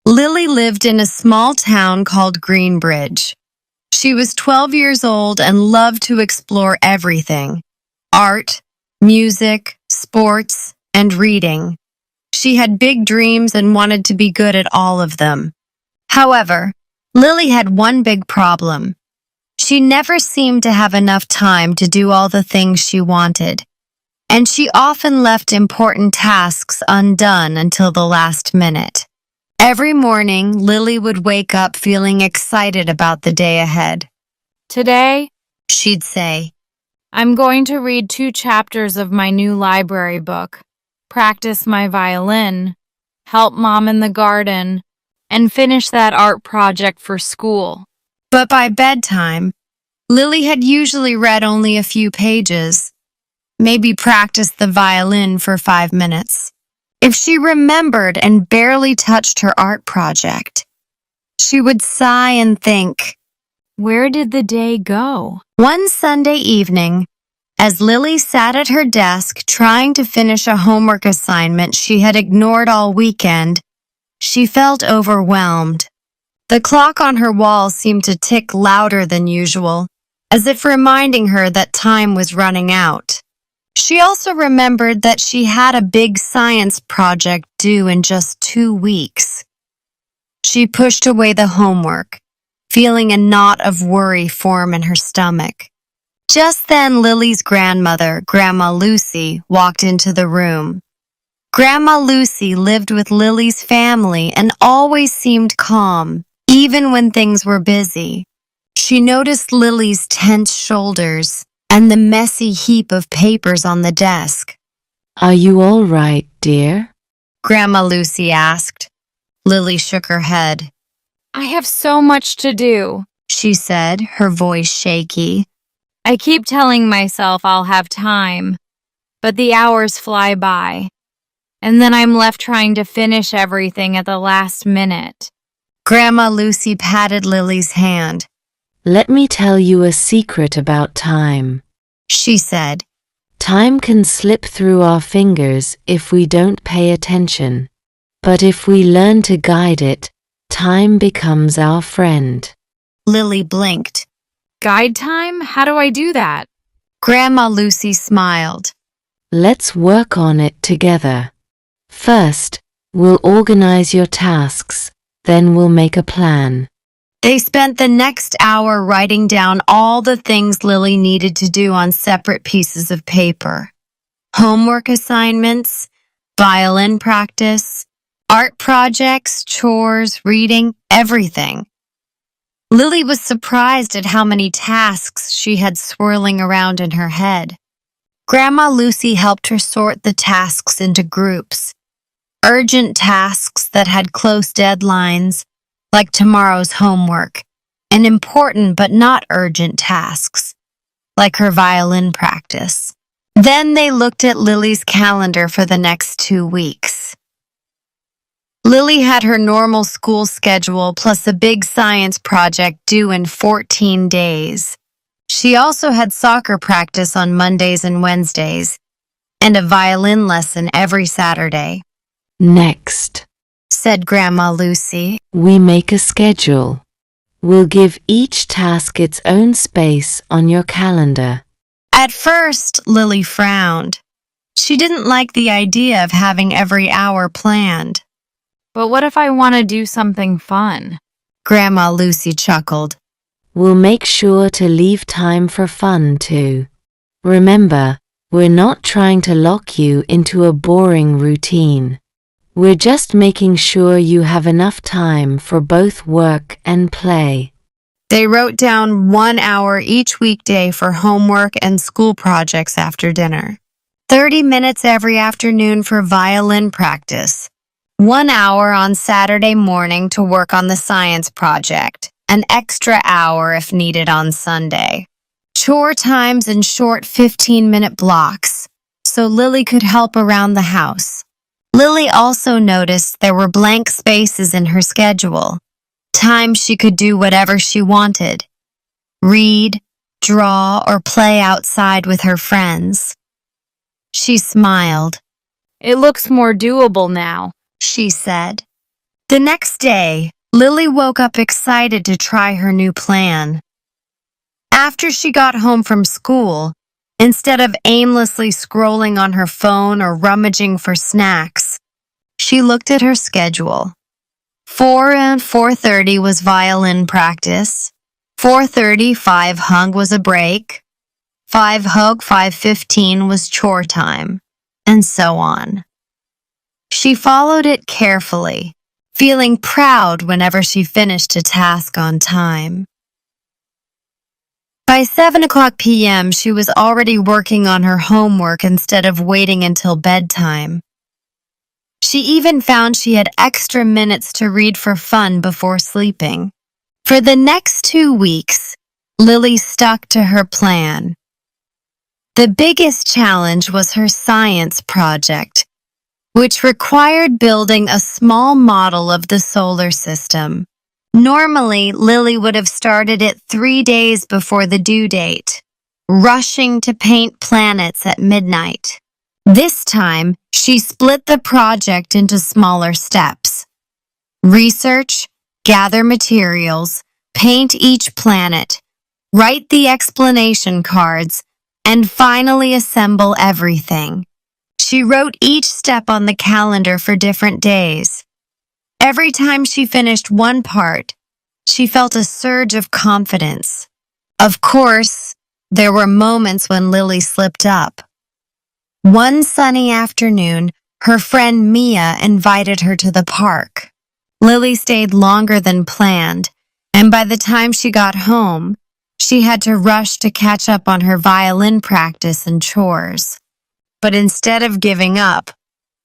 Lily lived in a small town called Greenbridge. She was 12 years old and loved to explore everything: art, music, sports, and reading. She had big dreams and wanted to be good at all of them. However, Lily had one big problem. She never seemed to have enough time to do all the things she wanted, and she often left important tasks undone until the last minute. Every morning, Lily would wake up feeling excited about the day ahead. Today, She'd say, I'm going to read 2 chapters of my new library book, practice my violin, help Mom in the garden, and finish that art project for school. but by bedtime, Lily had usually read only a few pages, maybe practiced the violin for 5 minutes. If she remembered and barely touched her art project, she would sigh and think. Where did the day go? One Sunday evening, as Lily sat at her desk trying to finish a homework assignment she had ignored all weekend, she felt overwhelmed. The clock on her wall seemed to tick louder than usual, as if reminding her that time was running out. She also remembered that she had a big science project due in just 2 weeks. She pushed away the homework, feeling a knot of worry form in her stomach. Just then, Lily's grandmother, Grandma Lucy, walked into the room. Grandma Lucy lived with Lily's family and always seemed calm, even when things were busy. She noticed Lily's tense shoulders and the messy heap of papers on the desk. Are you all right, dear? Grandma Lucy asked. Lily shook her head. I have so much to do. She said, her voice shaky. I keep telling myself I'll have time, but the hours fly by, and then I'm left trying to finish everything at the last minute. Grandma Lucy patted Lily's hand. Let me tell you a secret about time. She said, Time can slip through our fingers if we don't pay attention. But if we learn to guide it, time becomes our friend. Lily blinked. Guide time? How do I do that? Grandma Lucy smiled. Let's work on it together. First, we'll organize your tasks, then we'll make a plan. They spent the next hour writing down all the things Lily needed to do on separate pieces of paper. Homework assignments, violin practice, art projects, chores, reading, everything. Lily was surprised at how many tasks she had swirling around in her head. Grandma Lucy helped her sort the tasks into groups. Urgent tasks that had close deadlines, like tomorrow's homework, and important but not urgent tasks, like her violin practice. Then they looked at Lily's calendar for the next 2 weeks. Lily had her normal school schedule plus a big science project due in 14 days. She also had soccer practice on Mondays and Wednesdays, and a violin lesson every Saturday. Next, Said Grandma Lucy. we make a schedule. We'll give each task its own space on your calendar. At first, Lily frowned. She didn't like the idea of having every hour planned. But what if I want to do something fun? Grandma Lucy chuckled. We'll make sure to leave time for fun too. Remember, we're not trying to lock you into a boring routine. We're just making sure you have enough time for both work and play. They wrote down 1 hour each weekday for homework and school projects after dinner, 30 minutes every afternoon for violin practice, 1 hour on Saturday morning to work on the science project, an extra hour if needed on Sunday. Chore times in short 15-minute blocks, so Lily could help around the house. Lily also noticed there were blank spaces in her schedule, times she could do whatever she wanted: read, draw, or play outside with her friends. She smiled. It looks more doable now. She said. The next day, Lily woke up excited to try her new plan. After she got home from school, instead of aimlessly scrolling on her phone or rummaging for snacks, she looked at her schedule. 4 and 4:30 was violin practice. 4:30, 5 hug was a break. 5 hug, 5:15 was chore time, and so on. She followed it carefully, feeling proud whenever she finished a task on time. By 7 p.m., she was already working on her homework instead of waiting until bedtime. She even found she had extra minutes to read for fun before sleeping. For the next 2 weeks, Lily stuck to her plan. The biggest challenge was her science project, which required building a small model of the solar system. Normally, Lily would have started it 3 days before the due date, rushing to paint planets at midnight. This time, she split the project into smaller steps. Research, gather materials, paint each planet, write the explanation cards, and finally assemble everything. She wrote each step on the calendar for different days. Every time she finished one part, she felt a surge of confidence. Of course, there were moments when Lily slipped up. One sunny afternoon, her friend Mia invited her to the park. Lily stayed longer than planned, and by the time she got home, she had to rush to catch up on her violin practice and chores. But instead of giving up,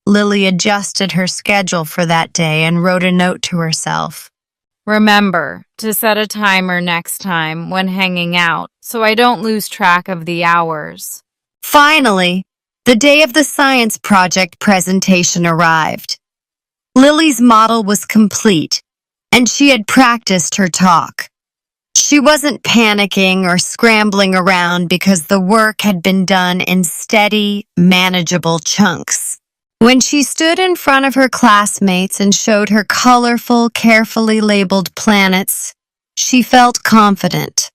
Lily adjusted her schedule for that day and wrote a note to herself. Remember to set a timer next time when hanging out so I don't lose track of the hours. Finally, the day of the science project presentation arrived. Lily's model was complete, and she had practiced her talk. She wasn't panicking or scrambling around because the work had been done in steady, manageable chunks. When she stood in front of her classmates and showed her colorful, carefully labeled planets, she felt confident.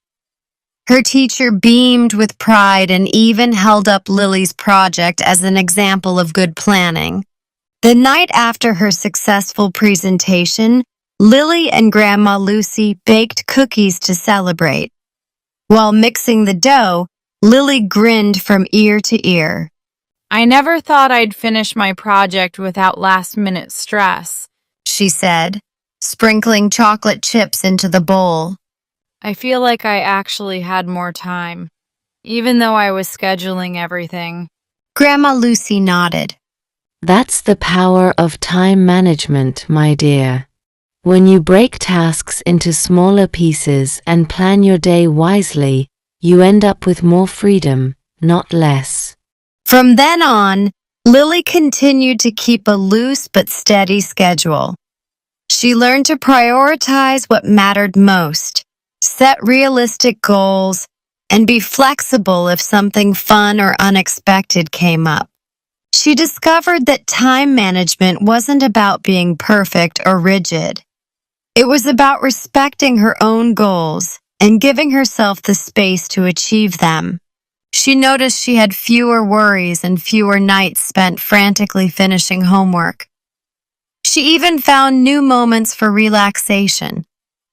Her teacher beamed with pride and even held up Lily's project as an example of good planning. The night after her successful presentation, Lily and Grandma Lucy baked cookies to celebrate. While mixing the dough, Lily grinned from ear to ear. I never thought I'd finish my project without last-minute stress, She said, sprinkling chocolate chips into the bowl. I feel like I actually had more time, even though I was scheduling everything. Grandma Lucy nodded. That's the power of time management, my dear. When you break tasks into smaller pieces and plan your day wisely, you end up with more freedom, not less. From then on, Lily continued to keep a loose but steady schedule. She learned to prioritize what mattered most, set realistic goals, and be flexible if something fun or unexpected came up. She discovered that time management wasn't about being perfect or rigid. It was about respecting her own goals and giving herself the space to achieve them. She noticed she had fewer worries and fewer nights spent frantically finishing homework. She even found new moments for relaxation,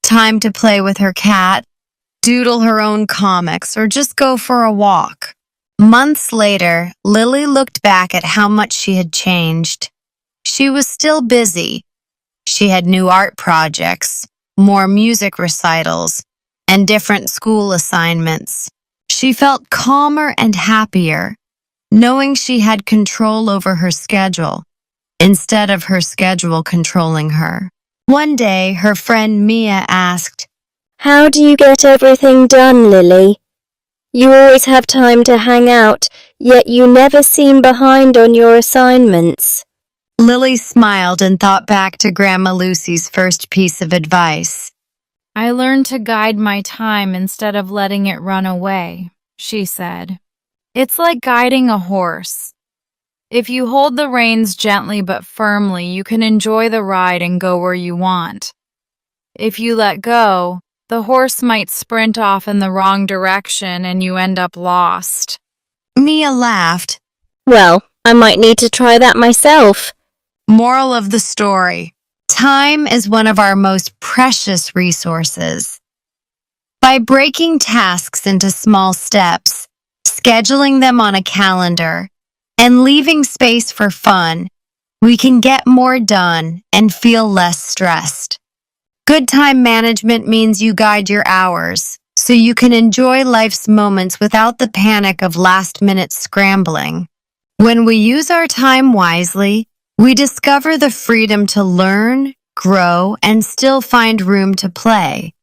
time to play with her cat, doodle her own comics, or just go for a walk. Months later, Lily looked back at how much she had changed. She was still busy. She had new art projects, more music recitals, and different school assignments. She felt calmer and happier, knowing she had control over her schedule, instead of her schedule controlling her. One day, her friend Mia asked, "How do you get everything done, Lily? You always have time to hang out, yet you never seem behind on your assignments." Lily smiled and thought back to Grandma Lucy's first piece of advice. I learned to guide my time instead of letting it run away, she said. It's like guiding a horse. If you hold the reins gently but firmly, you can enjoy the ride and go where you want. If you let go, the horse might sprint off in the wrong direction and you end up lost. Mia laughed. Well, I might need to try that myself. Moral of the story: time is one of our most precious resources. By breaking tasks into small steps, scheduling them on a calendar, and leaving space for fun, we can get more done and feel less stressed. Good time management means you guide your hours so you can enjoy life's moments without the panic of last-minute scrambling. When we use our time wisely, we discover the freedom to learn, grow, and still find room to play.